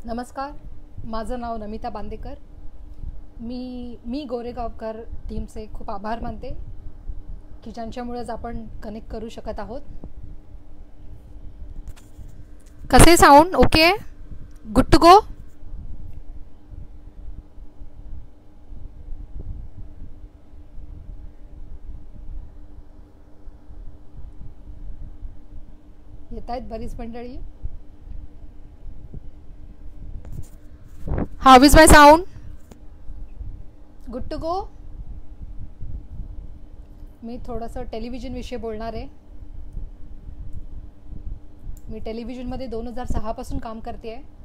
नमस्कार, माझं नाव नमिता बांदेकर. मी गोरेगावकर टीमचे खूप आभार मानते की ज्यांच्यामुळेच आपण कनेक्ट करू शकत आहोत. कसे sound okay? Good to go. येत आहेत बरीच मंडळी. How is my sound? Good to go. मी थोडंसं टेलिव्हिजन विषयी बोलणार आहे. मी टेलिव्हिजनमध्ये 2006 पासून काम करते आहे.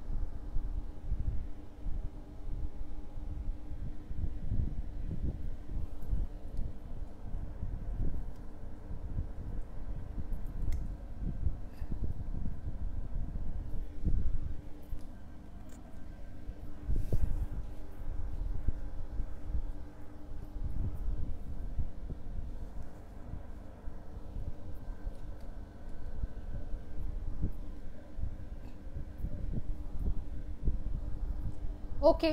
ओके,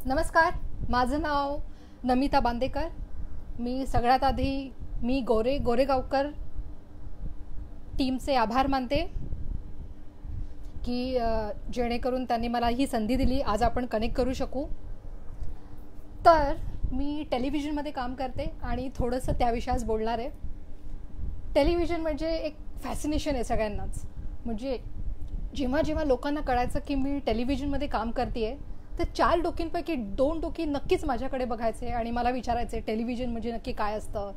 नमस्कार, माझं नाव नमिता बांदेकर. मी सगळ्यात आधी गोरेगावकर टीमचे आभार मानते की जेणेकरून त्यांनी मला ही संधी दिली, आज आपण कनेक्ट करू शकू. तर मी टेलिव्हिजनमध्ये काम करते आणि थोडंसं त्याविषयी आज बोलणार आहे. टेलिव्हिजन म्हणजे एक फॅसिनेशन आहे सगळ्यांनाच. म्हणजे जेव्हा जेव्हा लोकांना कळायचं की मी टेलिव्हिजनमध्ये काम करते आहे, तर 4 डोकींपैकी 2 डोकी नक्कीच माझ्याकडे बघायचे आणि मला विचारायचे टेलिव्हिजन म्हणजे नक्की काय असतं.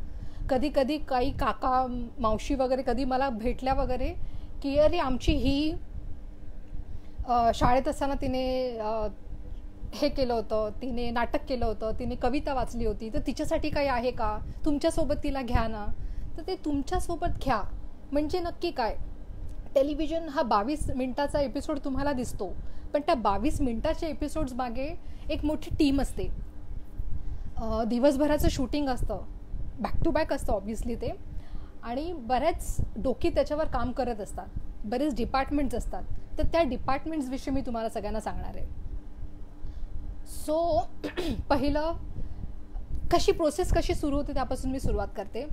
कधी कधी काही काका मावशी वगैरे कधी मला भेटल्या वगैरे की अरे आमची ही शाळेत असताना तिने हे केलं होतं, तिने नाटक केलं होतं, तिने कविता वाचली होती, तर तिच्यासाठी काही आहे का, तुमच्यासोबत तिला घ्या ना. तर ते तुमच्यासोबत घ्या म्हणजे नक्की काय? टेलिव्हिजन हा 22 मिनिटाचा एपिसोड तुम्हाला दिसतो, पण त्या 22 मिनिटाच्या एपिसोड्स मागे एक मोठी टीम असते. दिवसभराचं शूटिंग असतं, बॅक टू बॅक असतं ऑब्व्हियसली ते, आणि बऱ्याच डोकी त्याच्यावर काम करत असतात, बरेच डिपार्टमेंट्स असतात. तर त्या डिपार्टमेंट्सविषयी मी तुम्हाला सगळ्यांना सांगणार आहे. सो पहिलं प्रोसेस कशी सुरू होते त्यापासून मी सुरुवात करते.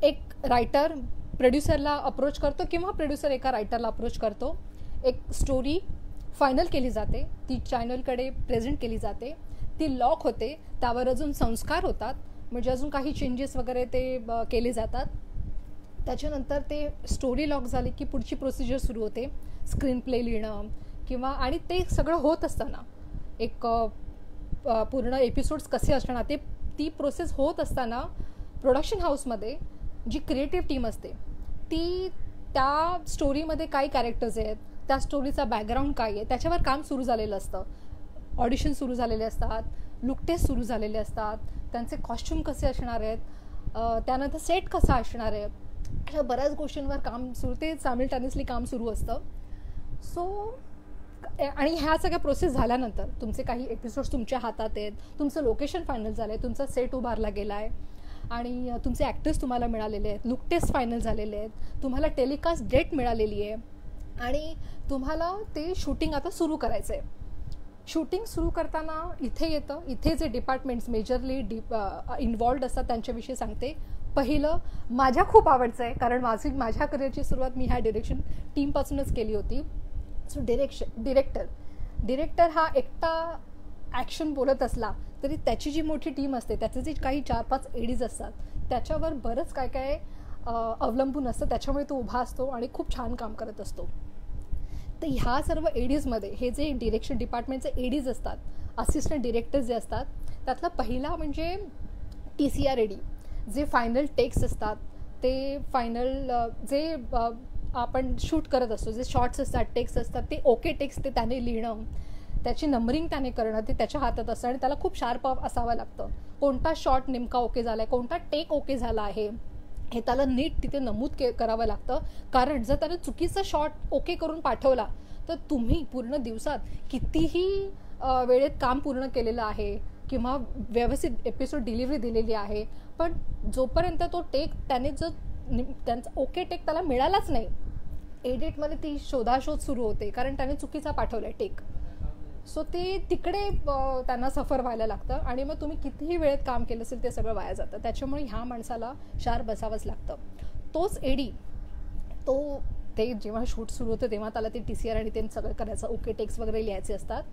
एक रायटर प्रोड्युसरला अप्रोच करतो किंवा प्रोड्युसर एका रायटरला अप्रोच करतो. एक स्टोरी फायनल केली जाते, ती चॅनलकडे प्रेझेंट केली जाते, ती लॉक होते, त्यावर अजून संस्कार होतात, म्हणजे अजून काही चेंजेस वगैरे ते केले जातात. त्याच्यानंतर ते स्टोरी लॉक झाली की पुढची प्रोसिजर सुरू होते, स्क्रीन प्ले लिहिणं किंवा, आणि ते सगळं होत असताना एक पूर्ण एपिसोड्स कसे असणार ती प्रोसेस होत असताना प्रोडक्शन हाऊसमध्ये जी क्रिएटिव्ह टीम असते ती त्या स्टोरीमध्ये काय कॅरेक्टर्स आहेत, त्या स्टोरीचा बॅकग्राऊंड काय आहे त्याच्यावर काम सुरू झालेलं असतं. ऑडिशन सुरू झालेले असतात, लुक टेस्ट सुरू झालेले असतात, त्यांचे कॉस्ट्यूम कसे असणार आहेत, त्यानंतर सेट कसा असणार आहे, अशा बऱ्याच गोष्टींवर काम सुरू, ते सायमल्टेनियसली काम सुरू असतं. सो आणि ह्या सगळ्या प्रोसेस झाल्यानंतर तुमचे काही एपिसोड्स तुमच्या हातात आहेत, तुमचं लोकेशन फायनल झालं आहे, तुमचा सेट उभारला गेला आहे आणि तुमचे ॲक्टर्स तुम्हाला मिळालेले आहेत, लुक टेस्ट फायनल झालेले आहेत, तुम्हाला टेलिकास्ट डेट मिळालेली आहे आणि तुम्हाला ते शूटिंग आता सुरू करायचं आहे. शूटिंग सुरू करताना इथे जे डिपार्टमेंट्स मेजरली इन्वॉल्ड असतात त्यांच्याविषयी सांगते. पहिलं माझ्या खूप आवडचं आहे, कारण माझ्या करिअरची सुरुवात मी ह्या डिरेक्शन टीमपासूनच केली होती. सो डिरेक्टर हा एकटा ॲक्शन बोलत असला तरी त्याची जी मोठी टीम असते, त्याचे जे काही 4-5 एडीज असतात, त्याच्यावर बरंच काय काय अवलंबून असतं, त्याच्यामुळे तो उभा असतो आणि खूप छान काम करत असतो. तर ह्या सर्व एडीजमध्ये हे जे डिरेक्शन डिपार्टमेंटचे एडीज असतात, असिस्टंट डिरेक्टर्स जे असतात, त्यातला पहिला म्हणजे TCR एडी, जे फायनल टेक्स असतात, ते फायनल जे आपण शूट करत असतो, जे शॉट्स असतात, टेक्स असतात, ते ओके टेक्स ते त्याने लिहिणं, त्याची नंबरिंग त्याने करणं, ते त्याच्या हातात असतं आणि त्याला खूप शार्प असावं लागतं. कोणता शॉट नेमका ओके झाला आहे, कोणता टेक ओके झाला आहे, हे त्याला नीट तिथे नमूद करावं लागतं. कारण जर त्याने चुकीचा शॉट ओके करून पाठवला तर तुम्ही पूर्ण दिवसात कितीही वेळेत काम पूर्ण केलेलं आहे किंवा व्यवस्थित एपिसोड डिलिव्हरी दिलेली आहे, पण जोपर्यंत तो टेक त्यांचा ओके टेक त्याला मिळालाच नाही एडिटमध्ये ती शोधाशोध सुरू होते, कारण त्याने चुकीचा पाठवला आहे टेक. सो ते तिकडे त्यांना सफर व्हायला लागतं आणि मग तुम्ही कितीही वेळेत काम केलं असेल ते सगळं वाया जातं. त्याच्यामुळे ह्या माणसाला शार्प बसावंच लागतं. तोच एडी, तो ते जेव्हा शूट सुरू होतं तेव्हा त्याला ते TCR आणि ते सगळं करायचं, ओके टेक्स वगैरे लिहायचे असतात.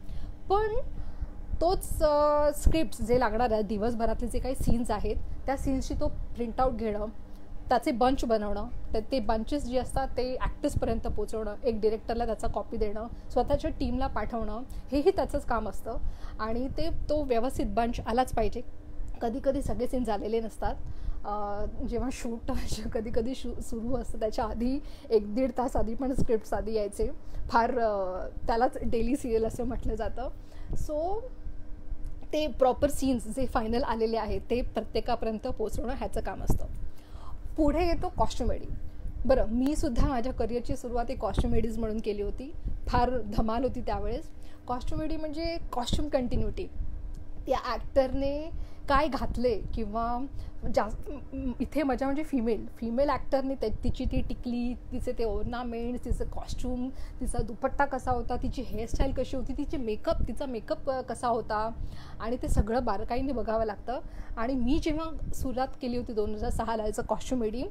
पण तोच स्क्रिप्ट जे लागणार आहे, दिवसभरातले जे काही सीन्स आहेत त्या सीन्सची तो प्रिंटआउट घेणं, त्याचे बंच बनवणं, ते बंचेस जे असतात ते ॲक्टर्सपर्यंत पोचवणं, एक डिरेक्टरला त्याचा कॉपी देणं, स्वतःच्या टीमला पाठवणं, हेही त्याचंच काम असतं. आणि तो व्यवस्थित बंच आलाच पाहिजे. कधी कधी सगळे सीन झालेले नसतात. जेव्हा शूट कधी कधी सुरू असतं त्याच्या आधी 1-1.5 तास आधी पण स्क्रिप्ट्स आधी यायचे. फार त्यालाच डेली सिरियल असं म्हटलं जातं. सो ते प्रॉपर सीन्स जे फायनल आलेले आहेत ते प्रत्येकापर्यंत पोचवणं ह्याचं काम असतं. पुढे येतो कॉस्ट्युमेडी. बरं, मी सुद्धा माझ्या करिअरची सुरुवात एक कॉस्ट्युमेडीज म्हणून केली होती. फार धमाल होती त्यावेळेस. कॉस्ट्युमेडी म्हणजे कॉस्ट्युम कंटिन्युटी. त्या ॲक्टरने काय घातले किंवा जास्त इथे मजा म्हणजे फिमेल ॲक्टरने तिची ती टिकली, तिचे ते ओर्नामेंट्स, तिचं कॉस्ट्यूम, तिचा दुपट्टा कसा होता, तिची हेअरस्टाईल कशी होती, तिचा मेकअप कसा होता, आणि ते सगळं बारकाईने बघावं लागतं. आणि मी जेव्हा सुरुवात केली होती 2006ला याचं कॉस्ट्युमेडी,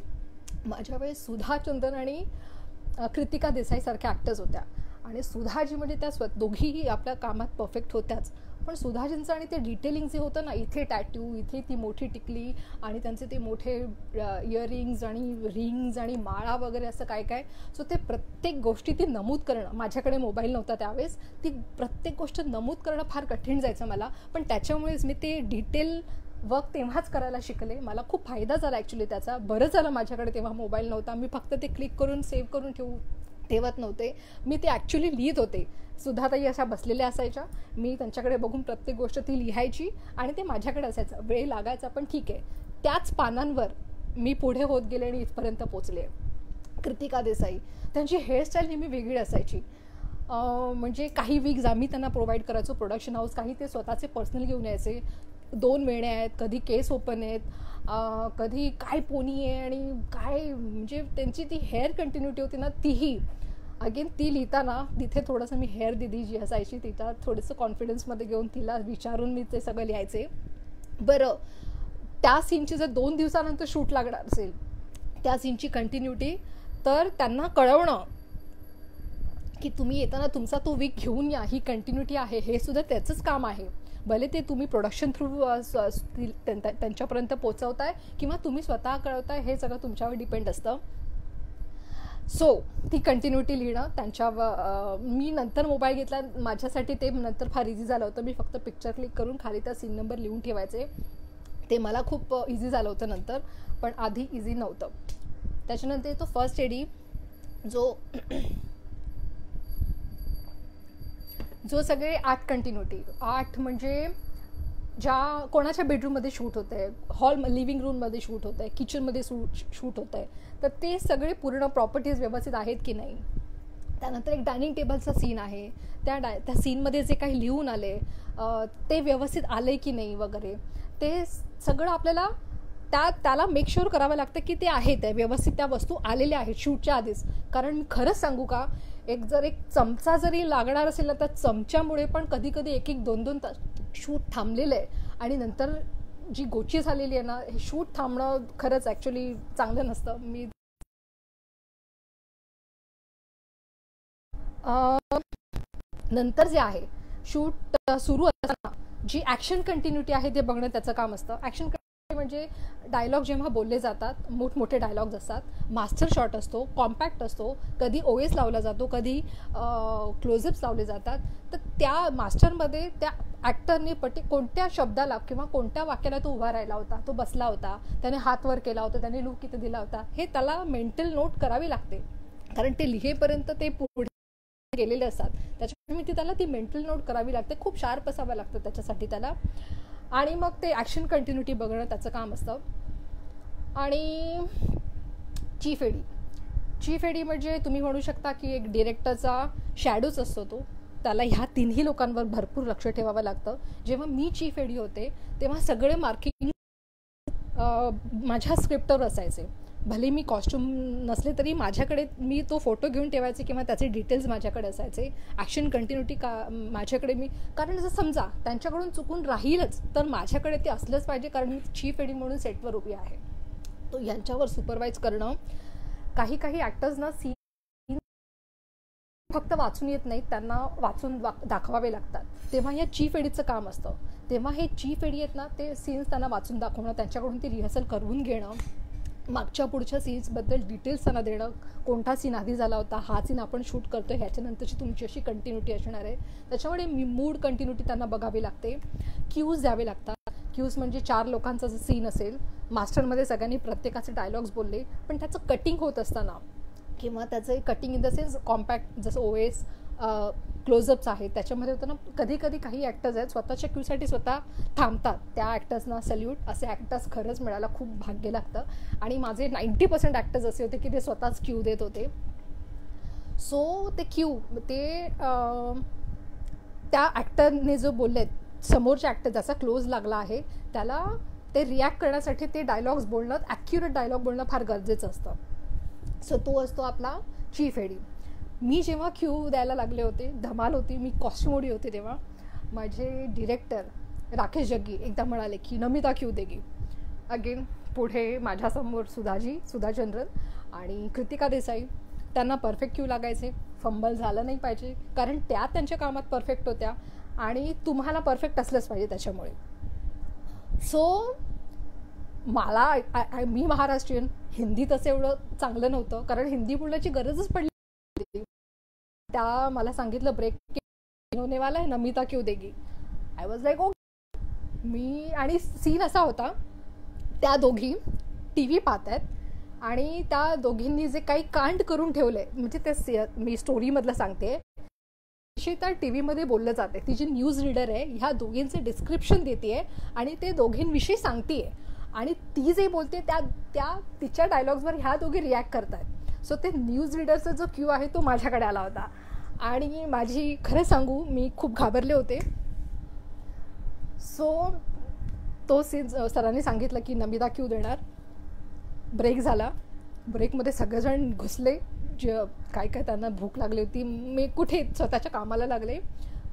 माझ्या वेळेस सुधा चंदन आणि कृतिका देसाईसारख्या ॲक्टर्स होत्या. आणि सुधाजी म्हणजे त्या दोघीही आपल्या कामात परफेक्ट होत्याच. पण सुधाजींचं आणि ते डिटेलिंग जे होतं ना, इथे टॅटू, इथे ती मोठी टिकली आणि त्यांचे ते मोठे इयरिंग्ज आणि रिंग्ज आणि माळा वगैरे असं काय काय. सो ते प्रत्येक गोष्टी ती नमूद करणं, माझ्याकडे मोबाईल नव्हता त्यावेळेस, ती प्रत्येक गोष्ट नमूद करणं फार कठीण जायचं मला. पण त्याच्यामुळेच मी ते डिटेल वर्क तेव्हाच करायला शिकले. मला खूप फायदा झाला ॲक्च्युली त्याचा. बरं झालं माझ्याकडे तेव्हा मोबाईल नव्हता. मी फक्त ते क्लिक करून सेव्ह करून ठेवत नव्हते, मी ते ॲक्च्युली लिहित होते. सुधाताई अशा बसलेल्या असायच्या, मी त्यांच्याकडे बघून प्रत्येक गोष्ट ती लिहायची आणि ते माझ्याकडे असायचं. वेळ लागायचा पण ठीक आहे. त्याच पानांवर मी पुढे होत गेले आणि इथपर्यंत पोचले. कृतिका देसाई, त्यांची हेअरस्टाईल नेहमी वेगळी असायची. म्हणजे काही विग्ज आम्ही त्यांना प्रोव्हाइड करायचो प्रोडक्शन हाऊस, काही ते स्वतःचे पर्सनल घेऊन यायचे. 2 वेण्या आहेत, कधी केस ओपन आहेत, कधी काय पोनी आहे आणि काय, म्हणजे त्यांची ती हेअर कंटिन्युटी होती ना, तीही अगेन ती लिहिताना तिथे थोडंसं मी हेअर दिदी जी असायची तिला थोडंसं कॉन्फिडन्समध्ये घेऊन तिला विचारून मी ते सगळं लिहायचे. बरं, त्या सीनची जर 2 दिवसानंतर शूट लागणार असेल, त्या सीनची कंटिन्युटी, तर त्यांना कळवणं की तुम्ही येताना तुमचा तो वीक घेऊन या, ही कंटिन्युटी आहे, हे सुद्धा त्याचंच काम आहे. भले ते तुम्ही प्रोडक्शन थ्रू त्यांच्यापर्यंत पोचवताय किंवा तुम्ही स्वतः कळवताय, हे सगळं तुमच्यावर डिपेंड असतं. सो ती कंटिन्युटी लिहिणं त्यांच्यावर. मी नंतर मोबाईल घेतला, माझ्यासाठी ते नंतर फार इझी झालं होतं. मी फक्त पिक्चर क्लिक करून खाली त्या सीन नंबर लिहून ठेवायचे. ते मला खूप इझी झालं होतं नंतर, पण आधी इझी नव्हतं. त्याच्यानंतर तो फर्स्ट एडी जो सगळे 8 कंटिन्युटी, 8 म्हणजे ज्या कोणाच्या बेडरूममध्ये शूट होतं आहे, हॉल लिव्हिंग रूममध्ये शूट होतं आहे, किचनमध्ये शूट होतं आहे, तर ते सगळे पूर्ण प्रॉपर्टीज व्यवस्थित आहेत की नाही. त्यानंतर एक डायनिंग टेबलचा सीन आहे, त्या सीनमध्ये जे काही लिहून आले ते व्यवस्थित आले की नाही वगैरे, ते सगळं आपल्याला त्याला मेक शुअर करावं लागतं की ते आहे, त्या व्यवस्थित त्या वस्तू आलेल्या आहेत शूटच्या आधीच. कारण मी खरंच सांगू का, एक चमचा जरी लागणार असेल ना, त्या चमच्यामुळे पण कधी कधी 1-1, 2-2 तास शूट थांबलेलं आहे. आणि नंतर जी गोची झालेली आहे ना, हे शूट थांबणं खरंच ॲक्च्युली चांगलं नसतं. मी नंतर जे आहे शूट सुरू असताना जी ॲक्शन कंटिन्युटी आहे ते बघणं त्याचं काम असतं. ॲक्शन म्हणजे डायलॉग जेव्हा बोलले जातात, मोठमोठे डायलॉग्स असतात, मास्टर शॉट असतो, कॉम्पॅक्ट असतो, कधी OS लावला जातो, कधी क्लोजअप्स लावले जातात. तर त्या मास्टरमध्ये त्या ॲक्टरने कोणत्या शब्दाला किंवा कोणत्या वाक्याला तो उभा राहिला होता, तो बसला होता, त्याने हात वर केला होता, त्याने लूक किती दिला होता, हे त्याला मेंटल नोट करावी लागते. कारण ते लिहेपर्यंत ते पुढे गेलेले असतात, त्याच्यामुळे त्याला ती मेंटल नोट करावी लागते. खूप शार्प असावं लागतं त्याच्यासाठी त्याला. आणि मग ते ॲक्शन कंटिन्युटी बघणं त्याचं काम असतं. आणि चीफ एडी म्हणजे तुम्ही म्हणू शकता की एक डिरेक्टरचा शॅडोच असतो तो. त्याला ह्या 3ही लोकांवर भरपूर लक्ष ठेवावं लागतं. जेव्हा मी चीफ एडी होते तेव्हा सगळे मार्किंग माझ्या स्क्रिप्टवर असायचे. भले मी कॉस्ट्युम नसले तरी माझ्याकडे मी तो फोटो घेऊन ठेवायचे किंवा त्याचे डिटेल्स माझ्याकडे असायचे. ॲक्शन कंटिन्युटी माझ्याकडे मी, कारण जर समजा त्यांच्याकडून चुकून राहीलच तर माझ्याकडे ते असलंच पाहिजे, कारण मी चीफ एडी म्हणून सेटवर उभी आहे. तो यांच्यावर सुपरवाईज करणं. काही ॲक्टर्सना सीन फक्त वाचून येत नाहीत, त्यांना वाचून दाखवावे लागतात. तेव्हा या चीफ एडीचं काम असतं. तेव्हा हे चीफ एडी आहेत ना, ते सीन्स त्यांना वाचून दाखवणं, त्यांच्याकडून ते रिहर्सल करून घेणं, मागच्या पुढच्या सीन्सबद्दल डिटेल्स त्यांना देणं. कोणता सीन आधी झाला होता, हा सीन आपण शूट करतो, ह्याच्यानंतरची तुमची अशी कंटिन्युटी असणार आहे. त्याच्यामुळे मूड कंटिन्युटी त्यांना बघावी लागते. क्यूज द्यावे लागतात. क्यूज म्हणजे 4 लोकांचा जर सीन असेल, मास्टरमध्ये सगळ्यांनी प्रत्येकाचे डायलॉग्स बोलले, पण त्याचं कटिंग होत असताना किंवा त्याचं cutting in the sense compact, जसं OS क्लोजअप्स आहेत, त्याच्यामध्ये होतं ना, कधी काही ॲक्टर्स आहेत स्वतःच्या क्यूसाठी स्वतः थांबतात. त्या ॲक्टर्सना सल्यूट. असे ॲक्टर्स खरंच मिळायला खूप भाग्य लागतं. आणि माझे 90% ॲक्टर्स असे होते की ते स्वतःच क्यू देत होते. सो ते क्यू ते त्या ॲक्टरने जो बोललेत, समोरच्या ॲक्टर ज्याचा क्लोज लागला आहे त्याला ते रिॲक्ट करण्यासाठी ते डायलॉग्स बोलणं, ॲक्युरेट डायलॉग बोलणं फार गरजेचं असतं. सो तो असतो आपला चीफ एडी. मी जेव्हा क्यू द्यायला लागले होते, धमाल होती, मी कॉस्ट्युमोडी होते, तेव्हा माझे डिरेक्टर राकेश जग्गी एकदा म्हणाले की नमिता क्यू देगी. अगेन पुढे माझ्यासमोर सुधाचंद्रन आणि कृतिका देसाई, त्यांना परफेक्ट क्यू लागायचे, फंबल झालं नाही पाहिजे, कारण त्या त्यांच्या कामात परफेक्ट होत्या आणि तुम्हाला परफेक्ट असलंच पाहिजे त्याच्यामुळे. सो मला मी महाराष्ट्रीयन, हिंदी तसं एवढं चांगलं नव्हतं, कारण हिंदी बोलण्याची गरजच पडली. त्या मला सांगितलं ब्रेक होने वाला है, नमिता क्यू देगी. I was like okay. मी आणि सीन असा होता, त्या दोघी TV पाहत आहेत आणि त्या दोघींनी जे काही कांड करून ठेवले, म्हणजे ते मी स्टोरीमधलं सांगते, त्या TV बोललं जाते. ती जी न्यूज रीडर आहे ह्या दोघींचे डिस्क्रिप्शन देते आणि ते दोघींविषयी सांगते आणि ती जे बोलते त्या तिच्या डायलॉग्सवर ह्या दोघी रिॲक्ट करतात. सो ते न्यूज रीडरचा जो क्यू आहे तो माझ्याकडे आला होता आणि माझी खरं सांगू मी खूप घाबरले होते. सो तो सीन सरांनी सांगितलं की नमिता क्यू देणार. ब्रेक झाला. ब्रेकमध्ये सगळेजण घुसले, जे काय त्यांना भूक लागली होती. मी कुठे स्वतःच्या कामाला लागले.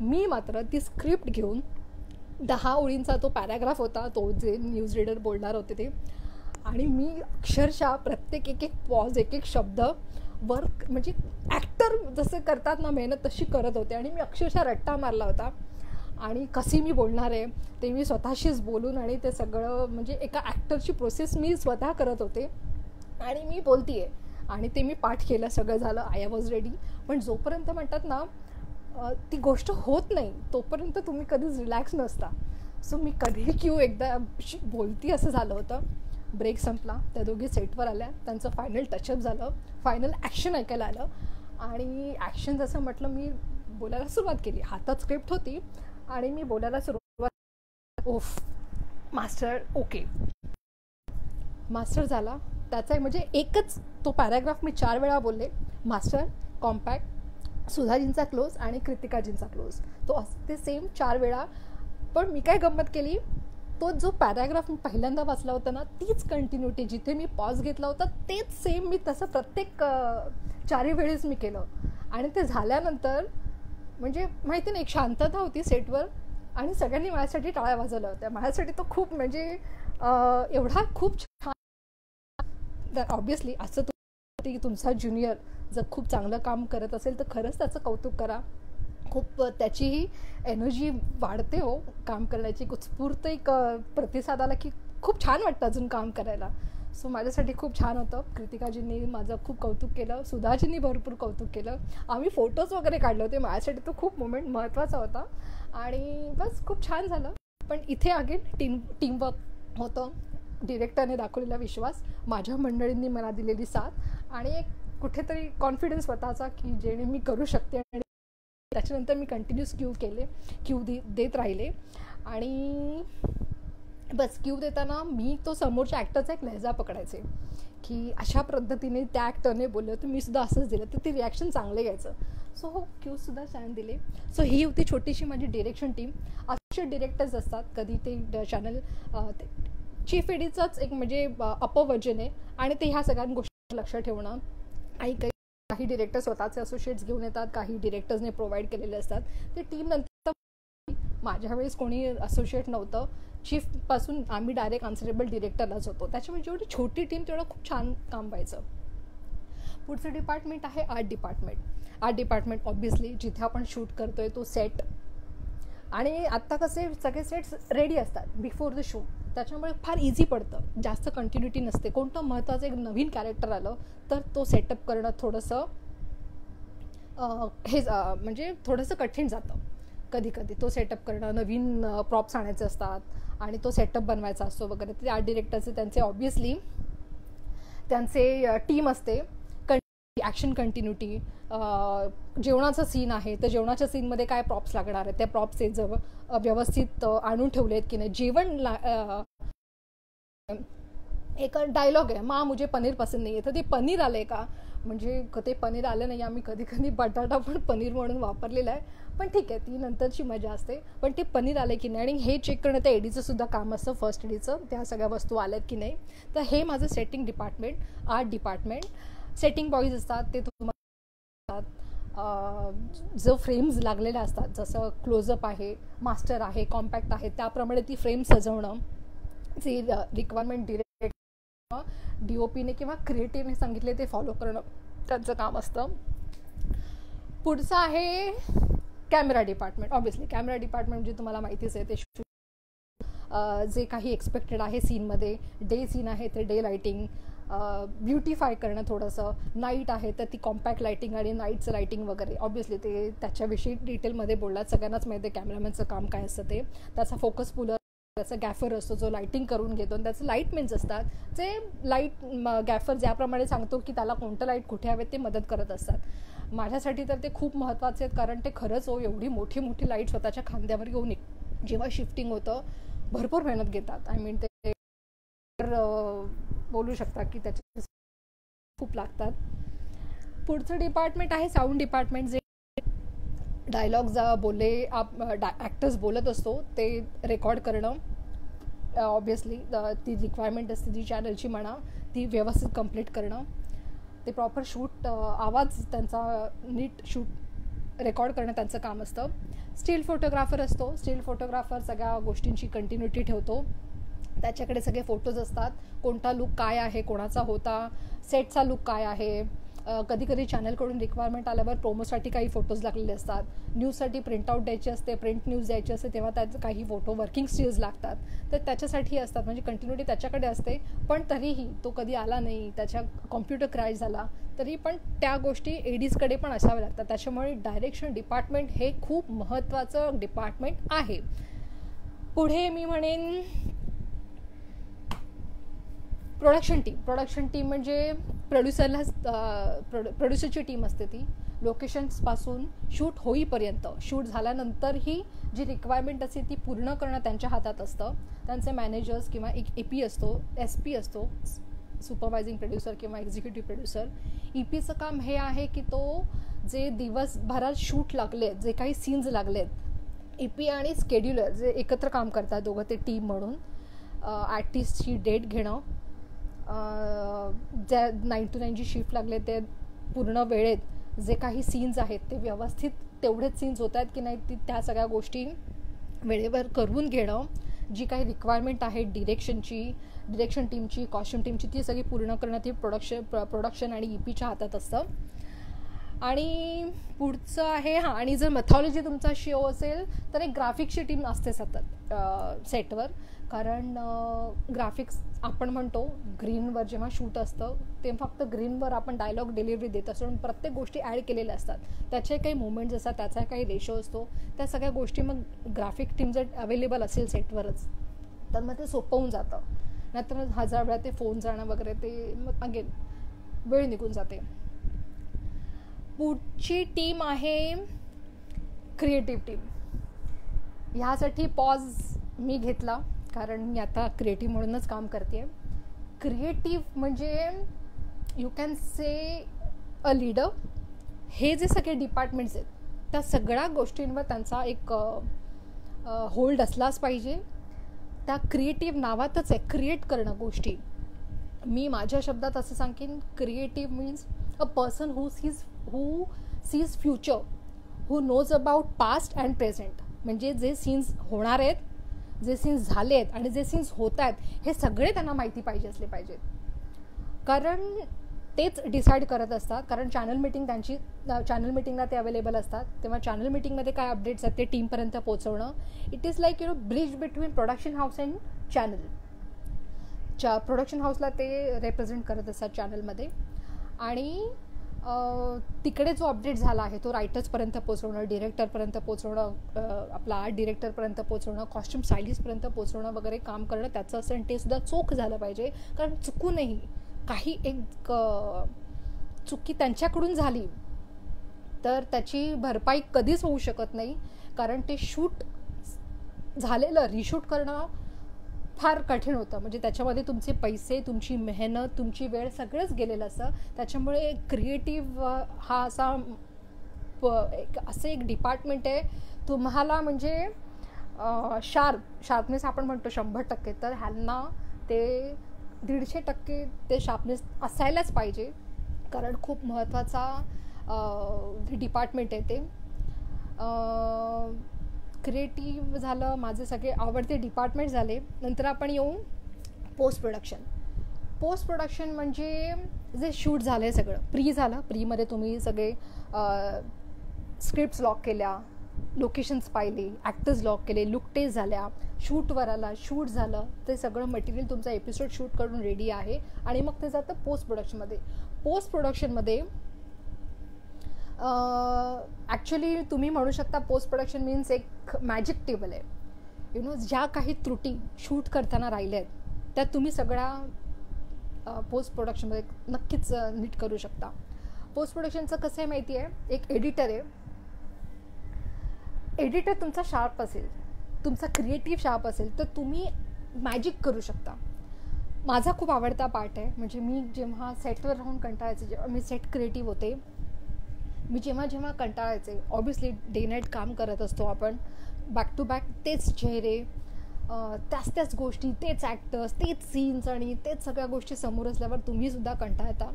मी मात्र ती स्क्रिप्ट घेऊन 10 ओळींचा तो पॅराग्राफ होता, तो जे न्यूज रीडर बोलणार होते ते, आणि मी अक्षरशः प्रत्येक एक पॉज, एक शब्द वर्क, म्हणजे ॲक्टर जसं करतात ना मेहनत तशी करत होते आणि मी अक्षरशः रट्टा मारला होता. आणि कशी मी बोलणार आहे ते मी स्वतःशीच बोलून, आणि ते सगळं म्हणजे एका ॲक्टरची प्रोसेस मी स्वतः करत होते आणि मी बोलते आहे आणि ते मी पाठ केलं, सगळं झालं, आय वॉज रेडी. पण जोपर्यंत म्हणतात ना ती गोष्ट होत नाही तोपर्यंत तुम्ही कधीच रिलॅक्स नसता. सो मी कधी क्यू एकदा बोलती असं झालं होतं. ब्रेक संपला, त्या दोघी सेटवर आल्या, त्यांचं फायनल टचअप झालं, फायनल ॲक्शन ऐकायला आलं आणि ॲक्शन जसं म्हटलं मी बोलायला सुरुवात केली. हातात स्क्रिप्ट होती आणि मी बोलायला सुरुवात, ओफ मास्टर ओके मास्टर झाला. त्याचा म्हणजे एकच तो पॅराग्राफ मी 4 वेळा बोलले, मास्टर, कॉम्पॅक्ट, सुधाजींचा क्लोज आणि कृतिकाजींचा क्लोज, तो ते सेम 4 वेळा. पण मी काय गंमत केली, तो जो पॅराग्राफ मी पहिल्यांदा वाचला होता ना तीच कंटिन्युटी, जिथे मी पॉज घेतला होता तेच सेम मी तसं प्रत्येक 4 वेळेस मी केलं. आणि ते झाल्यानंतर म्हणजे माहिती नाही, एक शांतता होती सेटवर आणि सगळ्यांनी माझ्यासाठी टाळ्या वाजवल्या होत्या. माझ्यासाठी तो खूप म्हणजे एवढा खूप छान. ऑब्वियसली असं की तुमचा ज्युनियर जर खूप चांगलं काम करत असेल तर खरंच त्याचं कौतुक करा. खूप त्याचीही एनर्जी वाढते हो काम करण्याची, उत्स्फूर्त एक प्रतिसाद आला की खूप छान वाटतं अजून काम करायला. सो माझ्यासाठी खूप छान होतं. कृतिकाजींनी माझं खूप कौतुक केलं, सुधाजींनी भरपूर कौतुक केलं, आम्ही फोटोज वगैरे काढले होते. माझ्यासाठी तो खूप मोमेंट महत्त्वाचा होता आणि बस खूप छान झालं. पण इथे अगेन टीमवर्क होतं, डिरेक्टरने दाखवलेला विश्वास, माझ्या मंडळींनी मला दिलेली साथ आणि एक कुठेतरी कॉन्फिडन्स स्वतःचा की जेणे मी करू शकते. आणि त्याच्यानंतर मी कंटिन्यूस क्यू देत राहिले आणि बस क्यू देताना मी तो समोरच्या ॲक्टरचा एक लहजा पकडायचे की अशा पद्धतीने त्या ॲक्टरने बोललं तर मी सुद्धा असंच दिलं तर ते रिॲक्शन चांगले घ्यायचं. सो हो, क्यूजसुद्धा छान दिले. सो ही होती छोटीशी माझी डिरेक्शन टीम. असे डिरेक्टर्स असतात, कधी ते चॅनल चीफ एडीचंच एक म्हणजे अपवर्जन आहे आणि ते ह्या सगळ्या गोष्टी लक्ष ठेवणं. काही डिरेक्टर स्वतःचे असोसिएट्स घेऊन येतात, काही डिरेक्टर्सने प्रोव्हाइड केलेले असतात. ते टीम नंतर माझ्या वेळेस कोणी असोसिएट नव्हतं, चीफपासून आम्ही डायरेक्ट आन्सरेबल डिरेक्टरलाच होतो. त्याच्यामुळे जेवढी छोटी टीम तेवढं खूप छान काम व्हायचं. पुढचं डिपार्टमेंट आहे art department. Art department obviously जिथे आपण शूट करतोय तो सेट, आणि आत्ता कसे सगळे सेट्स रेडी असतात बिफोर द शूट, त्याच्यामुळे फार इझी पडतं, जास्त कंटिन्युटी नसते. कोणतं महत्त्वाचं एक नवीन कॅरेक्टर आलं तर तो सेटअप करणं थोडंसं म्हणजे थोडंसं कठीण जातं. कधी कधी तो सेटअप करणं, नवीन प्रॉप्स आणायचे असतात आणि तो सेटअप बनवायचा असतो वगैरे. ते आर्ट डिरेक्टरचे त्यांचे ऑब्व्हियसली त्यांचे टीम असते. ॲक्शन कंटिन्युटी, जेवणाचं सीन आहे तर जेवणाच्या सीनमध्ये काय प्रॉप्स लागणार आहेत, त्या प्रॉप्सचे व्यवस्थित आणून ठेवले आहेत की नाही. जेवण एक डायलॉग आहे, मा मुझे पनीर पसंद नाही आहे, तर ते पनीर आलं आहे का, म्हणजे ते पनीर आलं नाही. आम्ही कधी कधी बटाटा पण पनीर म्हणून वापरलेला आहे, पण ठीक आहे, ती नंतरची मजा असते. पण ते पनीर आलं की नाही, आणि हे चेक करणं त्या एडीचं सुद्धा काम असतं, फर्स्ट एडीचं, त्या सगळ्या वस्तू आल्यात की नाही. तर हे माझं setting department, art department. Setting boys असतात, ते तुम्हाला जो फ्रेम्स लागलेल्या असतात, जसं क्लोजअप आहे, मास्टर आहे, कॉम्पॅक्ट आहे, त्याप्रमाणे ती फ्रेम सजवणं, जे रिक्वायरमेंट डिरेक्ट DOPने किंवा क्रिएटिव्हने सांगितले ते फॉलो करणं त्यांचं काम असतं. पुढचं आहे camera department. Obviously camera department म्हणजे तुम्हाला माहितीच आहे, ते जे काही एक्सपेक्टेड आहे सीनमध्ये, डे सीन आहे तर डे लाईटिंग, ब्युटिफाय करणं थोडंसं, नाईट आहे तर ती कॉम्पॅक्ट लाईटिंग आणि नाईटचं लाईटिंग वगैरे. ऑब्व्हियसली ते त्याच्याविषयी डिटेलमध्ये बोललात, सगळ्यांनाच माहिती आहे कॅमेरामॅनचं काम काय असतं ते. त्याचा फोकस पुलर, त्याचा गॅफर असतो जो लाईटिंग करून घेतो, आणि त्याचं लाईटमेन्स असतात जे लाईट गॅफर ज्याप्रमाणे सांगतो की त्याला कोणतं लाईट कुठे हवेत ते मदत करत असतात. माझ्यासाठी तर ते खूप महत्त्वाचे आहेत, कारण ते खरंच एवढी मोठी मोठी लाईट स्वतःच्या खांद्यावर घेऊन जेव्हा शिफ्टिंग होतं भरपूर मेहनत घेतात. आय मीन ते बोलू शकता की त्याचे खूप लागतात. पुढचं डिपार्टमेंट आहे साऊंड डिपार्टमेंट, जे डायलॉग्स बोलले ॲक्टर्स बोलत असतो ते रेकॉर्ड करणं. ऑब्व्हियसली ती रिक्वायरमेंट असते ती चॅनलची म्हणा, ती व्यवस्थित कंप्लीट करणं. ते प्रॉपर शूट, आवाज त्यांचा नीट शूट रेकॉर्ड करणं त्यांचं काम असतं. स्टील फोटोग्राफर असतो. स्टील फोटोग्राफर सगळ्या गोष्टींची कंटिन्युटी ठेवतो, त्याच्याकडे सगळे फोटोज असतात, कोणता लुक काय आहे, कोणाचा होता, सेटचा लुक काय आहे. कधी कधी चॅनलकडून रिक्वायरमेंट आल्यावर प्रोमोसाठी काही फोटोज लागलेले असतात, न्यूजसाठी प्रिंटआउट द्यायची असते, प्रिंट न्यूज द्यायची असते, तेव्हा त्याचे काही फोटो वर्किंग स्टिल्स लागतात, तर त्याच्यासाठी असतात. म्हणजे कंटिन्युटी त्याच्याकडे असते. पण तरीही तो कधी आला नाही, त्याच्या कॉम्प्युटर क्रॅश झाला तरी पण त्या गोष्टी एडीजकडे पण असाव्या लागतात. त्याच्यामुळे डायरेक्शन डिपार्टमेंट हे खूप महत्त्वाचं डिपार्टमेंट आहे. पुढे मी म्हणेन प्रोडक्शन टीम म्हणजे प्रोड्युसरची टीम असते. ती लोकेशन्सपासून शूट होईपर्यंत, शूट झाल्यानंतरही जी रिक्वायरमेंट असते ती पूर्ण करणं त्यांच्या हातात असतं. त्यांचे मॅनेजर्स किंवा एक AP असतो, SP असतो, सुपरवायझिंग प्रोड्युसर किंवा एक्झिक्युटिव्ह प्रोड्युसर. EPचं काम हे आहे की तो जे दिवसभरात शूट लागलेत, जे काही सीन्स लागलेत, EP आणि स्केड्युलर जे एकत्र काम करतात दोघं, ते टीम म्हणून आर्टिस्टची डेट घेणं, ज्या 9 to 9 जी शिफ्ट लागले ते पूर्ण वेळेत जे काही सीन्स आहेत ते व्यवस्थित तेवढेच सीन्स होत आहेत की नाही, त्या सगळ्या गोष्टी वेळेवर करून घेणं. जी काही रिक्वायरमेंट आहे डिरेक्शन टीमची, कॉस्ट्युम टीमची, ती सगळी पूर्ण करणं ती प्रोडक्शन आणि EPच्या हातात असतं. आणि पुढचं आहे आणि जर मेथॉलॉजी तुमचा शो असेल तर एक ग्राफिक्सची टीम असते सतत सेटवर, कारण ग्राफिक्स आपण म्हणतो ग्रीनवर जेव्हा शूट असतं ते फक्त ग्रीनवर आपण डायलॉग डिलिव्हरी देत असतो, प्रत्येक गोष्टी ॲड केलेल्या असतात, त्याचे काही मुवमेंट्स असतात, त्याचा काही रेशो असतो, त्या सगळ्या गोष्टी मग ग्राफिक टीम जर अवेलेबल असेल सेटवरच तर मग ते सोपं होऊन जातं. नाहीतर मग 1000 वेळा ते फोन जाणं वगैरे ते मग अगेन वेळ निघून जाते. पुढची टीम आहे क्रिएटिव्ह टीम. ह्यासाठी पॉज मी घेतला कारण मी आता क्रिएटिव्ह म्हणूनच काम करते आहे. क्रिएटिव्ह म्हणजे you can say a leader. हे जे सगळे डिपार्टमेंट्स आहेत त्या सगळ्या गोष्टींवर त्यांचा एक होल्ड असलाच पाहिजे. त्या क्रिएटिव्ह नावातच आहे, क्रिएट करणं गोष्टी. मी माझ्या शब्दात असं सांगेन, creative means a person who sees future, who knows about past and present. म्हणजे जे सीन्स होणार आहेत, जे सीन्स झाले आहेत आणि जे सीन्स होत आहेत, हे सगळे त्यांना माहिती पाहिजे असले पाहिजेत. कारण तेच डिसाईड करत असतात. कारण चॅनल मिटिंगला ते अवेलेबल असतात. तेव्हा चॅनल मिटिंगमध्ये काय अपडेट्स आहेत ते टीमपर्यंत पोहोचवणं, it is like bridge between production house and channel. Production हाऊसला ते रिप्रेझेंट करत असतात चॅनलमध्ये. आणि तिकडे जो अपडेट झाला आहे तो रायटर्सपर्यंत पोचवणं, डिरेक्टरपर्यंत पोचवणं, आपला आर्ट डिरेक्टरपर्यंत पोचवणं, कॉस्ट्युम स्टायलिस्टपर्यंत पोचवणं वगैरे काम करणं त्याचं असं. आणि ते सुद्धा चोख झालं पाहिजे. कारण चुकूनही काही एक चुकी त्यांच्याकडून झाली तर त्याची भरपाई कधीच होऊ शकत नाही. कारण ते शूट झालेलं रिशूट करणं फार कठीण होतं. म्हणजे त्याच्यामध्ये तुमचे पैसे, तुमची मेहनत, तुमची वेळ सगळंच गेलेलं असतं. त्याच्यामुळे क्रिएटिव्ह हा असं एक डिपार्टमेंट आहे. तुम्हाला म्हणजे शार्पनेस आपण म्हणतो 100%, तर ह्यांना ते 150% ते शार्पनेस असायलाच पाहिजे. कारण खूप महत्त्वाचा डिपार्टमेंट आहे ते. क्रिएटिव्ह झालं, माझे सगळे आवडते डिपार्टमेंट झाले. नंतर आपण येऊ पोस्ट प्रोडक्शन म्हणजे जे शूट झालं आहे सगळं, प्री झालं. प्रीमध्ये तुम्ही सगळे स्क्रिप्ट्स लॉक केल्या, लोकेशन्स पाहिले, ॲक्टर्स लॉक केले, लुक टेस्ट झाल्या, शूटवर आला, शूट झालं, ते सगळं मटेरियल तुमचा एपिसोड शूट करून रेडी आहे. आणि मग ते जातं पोस्ट प्रोडक्शनमध्ये. ॲक्च्युली तुम्ही म्हणू शकता पोस्ट प्रोडक्शन मीन्स एक मॅजिक टेबल आहे. ज्या काही त्रुटी शूट करताना राहिल्या आहेत त्या तुम्ही सगळ्या पोस्ट प्रोडक्शनमध्ये नक्कीच नीट करू शकता. पोस्ट प्रोडक्शनचं कसं आहे माहिती आहे, एक एडिटर आहे. एडिटर तुमचा शार्प असेल, तुमचा क्रिएटिव्ह शार्प असेल तर तुम्ही मॅजिक करू शकता. माझा खूप आवडता पार्ट आहे. म्हणजे मी जेव्हा सेटवर राहून कंटाळायचे, जेव्हा मी सेट क्रिएटिव्ह होते, मी जेव्हा कंटाळायचे, ऑब्व्हियसली डे नाईट काम करत असतो आपण, बॅक टू बॅक तेच चेहरे, त्याच गोष्टी, तेच ॲक्टर्स, तेच सीन्स आणि तेच सगळ्या गोष्टी समोर असल्यावर तुम्हीसुद्धा कंटाळता.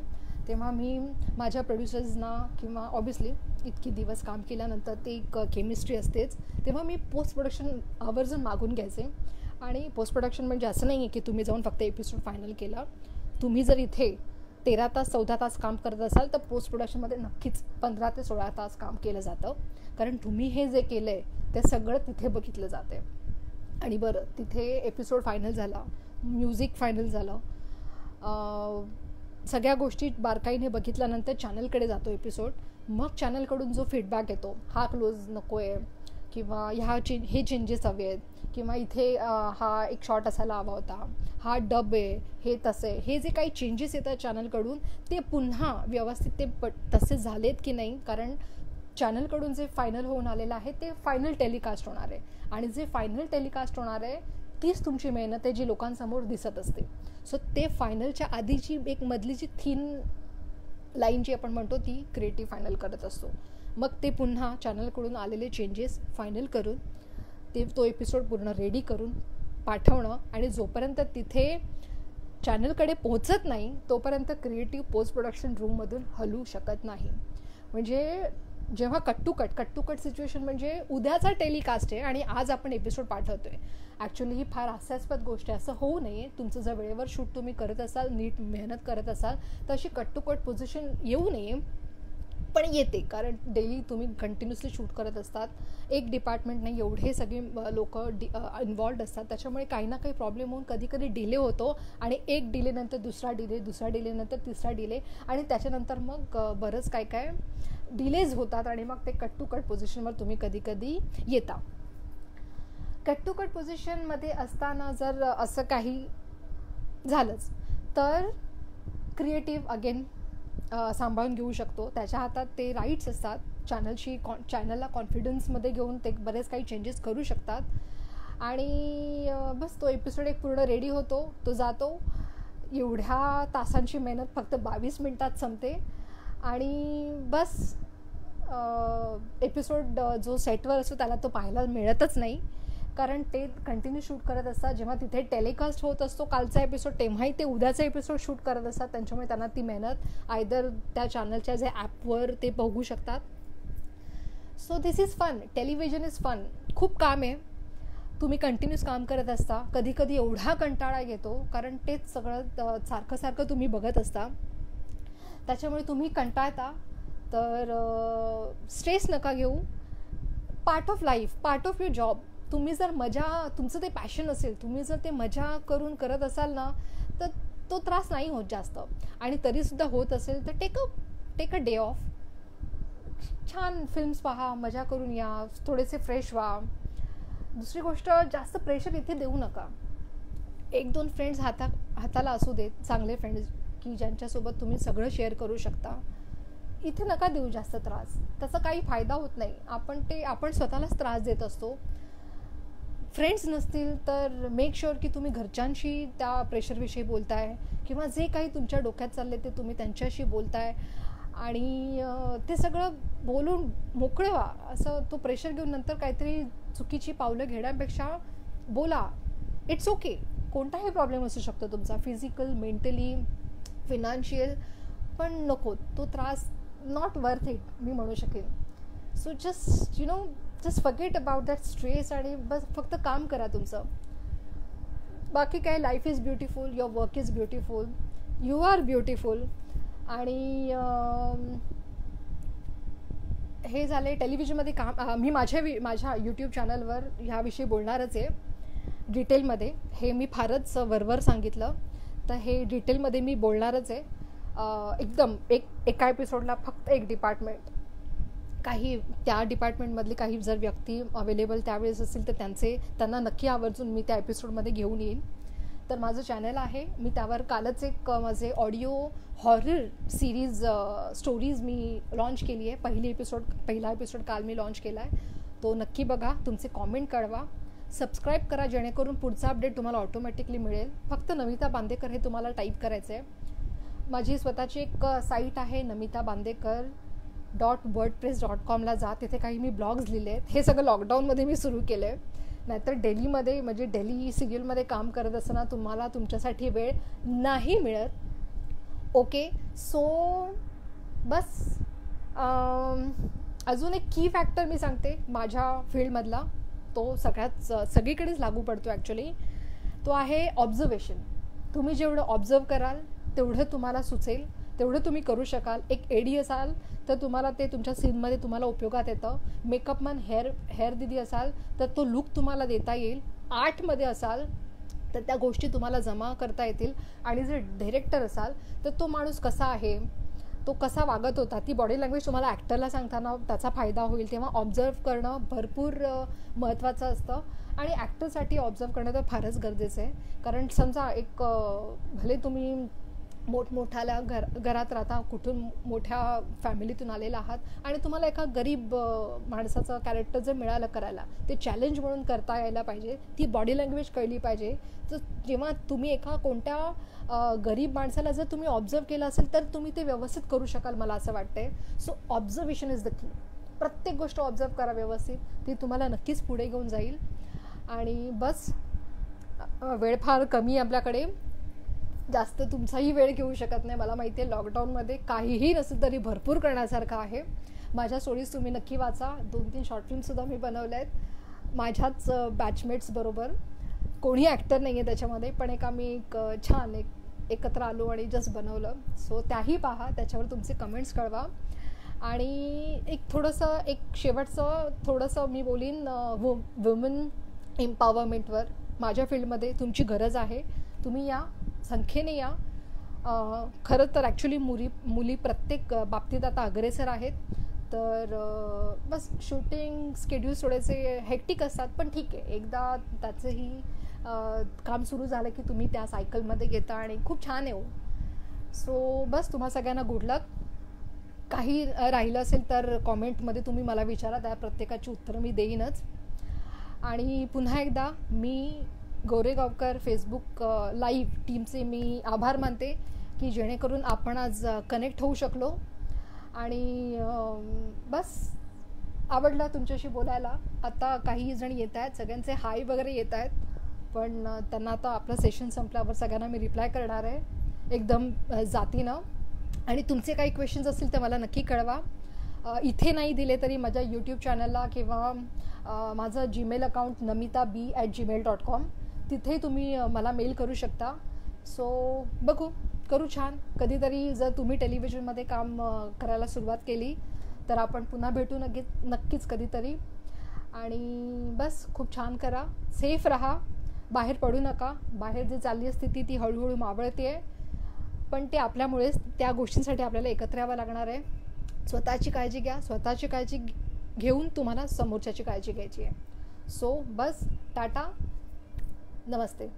तेव्हा मी माझ्या प्रोड्युसर्सना किंवा ऑब्व्हियसली इतकी दिवस काम केल्यानंतर ते एक केमिस्ट्री असतेच, तेव्हा मी पोस्ट प्रोडक्शन आवर्जून मागून घ्यायचे. आणि पोस्ट प्रोडक्शन म्हणजे असं नाही आहे की तुम्ही जाऊन फक्त एपिसोड फायनल केला. तुम्ही जर इथे 13 तास 14 तास काम करत असाल तर पोस्ट प्रोडक्शनमध्ये नक्कीच 15 ते 16 तास काम केलं जातं. कारण तुम्ही हे जे केलं आहे ते सगळं तिथे बघितलं जातं आहे. आणि बरं, तिथे एपिसोड फायनल झाला, म्युझिक फायनल झालं, सगळ्या गोष्टी बारकाईने बघितल्यानंतर चॅनलकडे जातो एपिसोड. मग चॅनलकडून जो फीडबॅक येतो, हा क्लोज नको आहे किंवा हे चेंजेस हवे आहेत किंवा इथे हा एक शॉट असायला हवा होता, हा डब आहे, हे तसं आहे, हे जे काही चेंजेस येतात चॅनलकडून ते पुन्हा व्यवस्थित ते तसे झालेत की नाही. कारण चॅनलकडून जे फायनल होऊन आलेलं आहे ते फायनल टेलिकास्ट होणार आहे. आणि जे फायनल टेलिकास्ट होणार आहे तीच तुमची मेहनत आहे जी लोकांसमोर दिसत असते. सो ते फायनलच्या आधीची एक मधली जी थीन लाईन जी आपण म्हणतो ती क्रिएटिव्ह फायनल करत असतो. मग ते पुन्हा चॅनलकडून आलेले चेंजेस फायनल करून तो एपिसोड पूर्ण रेडी करून पाठवणं. आणि जोपर्यंत तिथे चॅनलकडे पोहोचत नाही तोपर्यंत क्रिएटिव्ह पोस्ट प्रोडक्शन रूममधून हलू शकत नाही. म्हणजे जेव्हा कट टू कट सिच्युएशन म्हणजे उद्याचा टेलिकास्ट आहे आणि आज आपण एपिसोड पाठवतो आहे. ॲक्च्युली ही फार हास्यास्पद गोष्ट आहे, असं होऊ नये. तुमचं जर वेळेवर शूट तुम्ही करत असाल, नीट मेहनत करत असाल तर अशी कट टू कट पोझिशन येऊ नये, पण येते. कारण डेली तुम्ही कंटिन्युअसली शूट करत असतात. एक डिपार्टमेंट नाही, एवढे सगळे लोक इन्वॉल्ड असतात. त्याच्यामुळे काही ना काही प्रॉब्लेम होऊन कधी डिले होतो आणि एक डिलेनंतर दुसरा डिलेनंतर तिसरा डिले आणि त्याच्यानंतर मग बरंच काय डिलेज होतात आणि मग ते कट टू कट पोझिशनवर तुम्ही कधी येता. कट टू कट पोझिशनमध्ये असताना जर असं काही झालंच तर क्रिएटिव्ह अगेन सांभाळून घेऊ शकतो. त्याच्या हातात ते राईट्स असतात. चॅनलला कॉन्फिडन्समध्ये घेऊन ते बरेच काही चेंजेस करू शकतात. आणि बस तो एपिसोड एक पूर्ण रेडी होतो, तो जातो. एवढ्या तासांची मेहनत फक्त 22 मिनिटात संपते आणि बस एपिसोड जो सेटवर असतो त्याला तो पाहायला मिळतच नाही. कारण ते कंटिन्यू शूट करत असतात. जेव्हा तिथे टेलिकास्ट होत असतो कालचा एपिसोड, तेव्हाही ते उद्याचा एपिसोड शूट करत असतात. त्यांच्यामुळे त्यांना ती मेहनत आयदर त्या चॅनलच्या जे ॲपवर ते बघू शकतात. So this is fun. Television is fun. खूप काम आहे, तुम्ही कंटिन्यूस काम करत असता. कधी कधी एवढा कंटाळा येतो कारण तेच सगळं सारखं सारखं तुम्ही बघत असता, त्याच्यामुळे तुम्ही कंटाळता. तर स्ट्रेस नका घेऊ. Part of life, part of your job. तुम्ही जर तुमचं ते पॅशन असेल, तुम्ही जर ते मजा करून करत असाल ना, तर तो त्रास नाही होत जास्त. आणि तरीसुद्धा होत असेल तर टेक अ डे ऑफ. छान फिल्म्स पहा, मजा करून या, थोडेसे फ्रेश व्हा. दुसरी गोष्ट, जास्त प्रेशर इथे देऊ नका. 1-2 फ्रेंड्स हाताला असू देत, चांगले फ्रेंड्स की ज्यांच्यासोबत तुम्ही सगळं शेअर करू शकता. इथे नका देऊ जास्त त्रास, त्याचा काही फायदा होत नाही. आपण स्वतःलाच त्रास देत असतो. फ्रेंड्स नसतील तर मेक शुअर की तुम्ही घरच्यांशी त्या प्रेशरविषयी बोलताय, किंवा जे काही तुमच्या डोक्यात चालले ते तुम्ही त्यांच्याशी बोलताय, आणि ते सगळं बोलून मोकळे व्हा. असं तो प्रेशर घेऊन नंतर काहीतरी चुकीची पावलं घेण्यापेक्षा बोला. It's okay. कोणताही प्रॉब्लेम असू शकतो तुमचा, फिजिकल, मेंटली, फिनान्शियल, पण नको तो त्रास. नॉट वर्थ इट मी म्हणू शकेन. So just forget about that stress आणि बस फक्त काम करा तुमचं. बाकी काय, life is beautiful, your work is beautiful, you are beautiful. आणि हे झाले टेलिव्हिजनमध्ये काम. मी माझ्या यूट्यूब चॅनलवर ह्याविषयी बोलणारच आहे डिटेलमध्ये. हे मी फारच वरवर सांगितलं, तर हे डिटेलमध्ये मी बोलणारच आहे. एकदम एका एपिसोडला फक्त एक डिपार्टमेंट, काही त्या डिपार्टमेंटमधली काही जर व्यक्ती अवेलेबल त्यावेळेस असतील तर त्यांना नक्की आवर्जून मी त्या एपिसोडमध्ये घेऊन येईन. तर माझं चॅनल आहे, मी त्यावर कालच एक माझे ऑडिओ हॉरर सिरीज स्टोरीज मी लॉन्च केली आहे. पहिला एपिसोड काल मी लॉन्च केला आहे. तो नक्की बघा, तुमचे कॉमेंट कळवा, सबस्क्राईब करा, जेणेकरून पुढचा अपडेट तुम्हाला ऑटोमॅटिकली मिळेल. फक्त नमिता बांदेकर हे तुम्हाला टाईप करायचं आहे. माझी स्वतःची एक साईट आहे, namitabandeकर.wordpress.com जा. तिथे काही मी ब्लॉग्स लिहिले आहेत. हे सगळं लॉकडाऊनमध्ये मी सुरू केलं आहे. नाहीतर डेलीमध्ये, म्हणजे डेली सिरियलमध्ये काम करत असताना तुम्हाला तुमच्यासाठी वेळ नाही मिळत. ओके, सो बस. अजून एक की फॅक्टर मी सांगते माझ्या फील्डमधला, तो सगळीकडेच लागू पडतो ॲक्च्युली. तो आहे ऑब्झर्वेशन. तुम्ही जेवढं ऑब्झर्व कराल तेवढं तुम्हाला सुचेल, तेवढं तुम्ही करू शकाल. एक एडी असाल तर तुम्हाला ते तुमच्या सीनमध्ये तुम्हाला उपयोगात येतं. मेकअपमॅन, हेअर दिदी असाल तर तो लुक तुम्हाला देता येईल. आर्टमध्ये असाल तर त्या गोष्टी तुम्हाला जमा करता येतील. आणि जर डिरेक्टर असाल तर तो माणूस कसा आहे, तो कसा वागत होता, ती बॉडी लँग्वेज तुम्हाला ॲक्टरला सांगताना त्याचा फायदा होईल. तेव्हा ऑब्झर्व करणं भरपूर महत्त्वाचं असतं. आणि ॲक्टरसाठी ऑब्झर्व करणं तर फारच गरजेचं आहे. कारण समजा एक भले तुम्ही मोठमोठ्याला घरात राहता, कुठून मोठ्या फॅमिलीतून आलेला आहात, आणि तुम्हाला एका गरीब माणसाचं कॅरेक्टर जर मिळालं करायला, ते चॅलेंज म्हणून करता यायला पाहिजे. ती बॉडी लँग्वेज कळली पाहिजे. तर जेव्हा तुम्ही एका कोणत्या गरीब माणसाला जर तुम्ही ऑब्झर्व केलं असेल तर तुम्ही ते व्यवस्थित करू शकाल, मला असं वाटतंय. So observation is the key. प्रत्येक गोष्ट ऑब्झर्व करा व्यवस्थित, ती तुम्हाला नक्कीच पुढे घेऊन जाईल. आणि बस, वेळ फार कमी आहे आपल्याकडे, जास्त तुमचाही वेळ घेऊ शकत नाही. मला माहिती आहे लॉकडाऊनमध्ये काहीही नसेल तरी भरपूर करण्यासारखं आहे. माझ्या स्टोरीज तुम्ही नक्की वाचा. 2-3 शॉर्ट फिल्मसुद्धा मी बनवल्या आहेत माझ्याच बॅचमेट्स बरोबर. कोणी ॲक्टर नाही आहे त्याच्यामध्ये, पण आम्ही छान एकत्र आलो आणि जस्ट बनवलं. सो त्याही पहा, त्याच्यावर तुमचे कमेंट्स कळवा. आणि एक शेवटचं थोडंसं मी बोलीन वुमन एम्पॉवरमेंटवर. माझ्या फील्डमध्ये तुमची गरज आहे, तुम्ही या, संख्येने या. खरं तर ॲक्च्युली मुली प्रत्येक बाबतीत आता अग्रेसर आहेत. तर बस शूटिंग स्केड्यूल्स थोडेसे हेक्टिक असतात, पण ठीक आहे, एकदा त्याचंही काम सुरू झालं की तुम्ही त्या सायकलमध्ये घेता आणि खूप छान आहे. सो बस, तुम्हा सगळ्यांना गुड लक. काही राहिलं असेल तर कॉमेंटमध्ये तुम्ही मला विचारा, त्या प्रत्येकाची उत्तरं मी देईनच. आणि पुन्हा एकदा मी गोरेगावकर फेसबुक लाईव्ह टीमचे मी आभार मानते की जेणेकरून आपण आज कनेक्ट होऊ शकलो. आणि बस, आवडलं तुमच्याशी बोलायला. आता काही जण येत आहेत, सगळ्यांचे हाय वगैरे येत आहेत, पण त्यांना आता आपलं सेशन संपल्यावर सगळ्यांना मी रिप्लाय करणार आहे एकदम जातीनं. आणि तुमचे काही क्वेश्चन्स असतील तर मला नक्की कळवा. इथे नाही दिले तरी माझ्या यूट्यूब चॅनलला किंवा माझं जीमेल अकाउंट namita.b@gmail.com तिथे तुम्ही मला मेल करू शकता. सो बघू, करू छान. कधीतरी जर तुम्ही टेलिव्हिजनमध्ये काम करायला सुरुवात केली तर आपण पुन्हा भेटू नक्कीच कधीतरी. आणि बस खूप छान करा, सेफ राहा, बाहेर पडू नका. बाहेर जी चालली स्थिती ती हळूहळू मावळते आहे, पण ते आपल्यामुळेच. त्या गोष्टींसाठी आपल्याला एकत्र यावं लागणार आहे. स्वतःची काळजी घ्या. स्वतःची काळजी घेऊन तुम्हाला समोरच्याची काळजी घ्यायची आहे. सो बस, टाटा, नमस्ते.